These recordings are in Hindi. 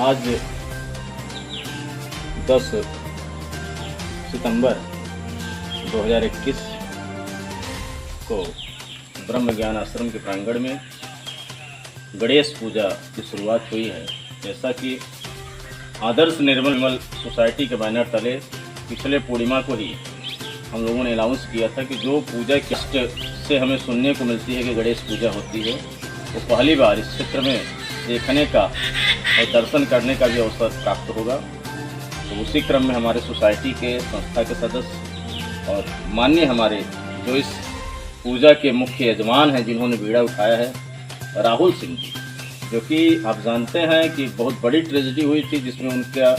आज 10 सितंबर 2021 को ब्रह्म ज्ञान आश्रम के प्रांगण में गणेश पूजा की शुरुआत हुई है। जैसा कि आदर्श निर्मल सोसाइटी के बैनर तले पिछले पूर्णिमा को ही हम लोगों ने अनाउंस किया था कि जो पूजा किस्ट से हमें सुनने को मिलती है कि गणेश पूजा होती है, वो पहली बार इस क्षेत्र में देखने का और दर्शन करने का भी अवसर प्राप्त होगा। तो उसी क्रम में हमारे सोसाइटी के संस्था के सदस्य और माननीय हमारे जो इस पूजा के मुख्य यजमान हैं, जिन्होंने बीड़ा उठाया है, राहुल सिंह जी, जो कि आप जानते हैं कि बहुत बड़ी ट्रेजेडी हुई थी जिसमें उनका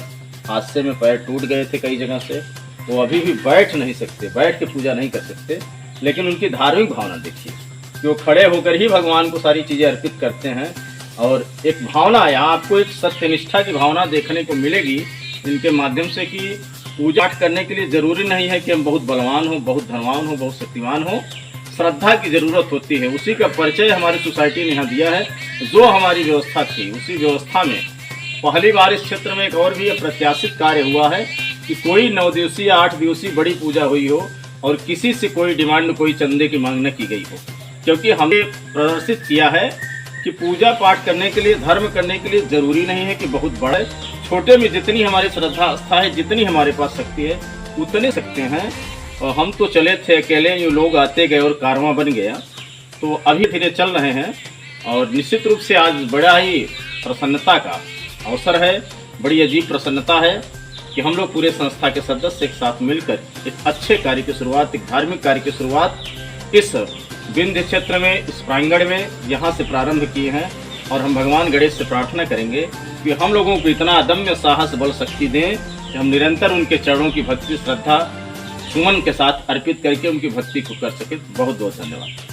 हादसे में पैर टूट गए थे कई जगह से। तो अभी भी बैठ नहीं सकते, बैठ के पूजा नहीं कर सकते, लेकिन उनकी धार्मिक भावना देखिए कि वो खड़े होकर ही भगवान को सारी चीज़ें अर्पित करते हैं। और एक भावना, यहाँ आपको एक सत्यनिष्ठा की भावना देखने को मिलेगी इनके माध्यम से कि पूजा पाठ करने के लिए ज़रूरी नहीं है कि हम बहुत बलवान हो, बहुत धनवान हो, बहुत शक्तिमान हो। श्रद्धा की ज़रूरत होती है। उसी का परिचय हमारी सोसाइटी ने यहाँ दिया है। जो हमारी व्यवस्था थी, उसी व्यवस्था में पहली बार इस क्षेत्र में एक और भी अप्रत्याशित कार्य हुआ है कि कोई 9 दिवसीय या 8 दिवसीय बड़ी पूजा हुई हो और किसी से कोई डिमांड, कोई चंदे की मांग न की गई हो। क्योंकि हमने प्रदर्शित किया है कि पूजा पाठ करने के लिए, धर्म करने के लिए ज़रूरी नहीं है कि बहुत बड़े, छोटे में जितनी हमारी श्रद्धा आस्था है, जितनी हमारे पास शक्ति है, उतने सकते हैं। और हम तो चले थे अकेले, ये लोग आते गए और कारवां बन गया। तो अभी धीरे चल रहे हैं और निश्चित रूप से आज बड़ा ही प्रसन्नता का अवसर है, बड़ी अजीब प्रसन्नता है कि हम लोग पूरे संस्था के सदस्य एक साथ मिलकर एक अच्छे कार्य की शुरुआत, एक धार्मिक कार्य की शुरुआत इस विंध्य क्षेत्र में, इस प्रांगण में यहाँ से प्रारंभ किए हैं। और हम भगवान गणेश से प्रार्थना करेंगे कि हम लोगों को इतना अदम्य साहस, बल, शक्ति दें कि हम निरंतर उनके चरणों की भक्ति, श्रद्धा, सुमन के साथ अर्पित करके उनकी भक्ति को कर सकें। बहुत बहुत धन्यवाद।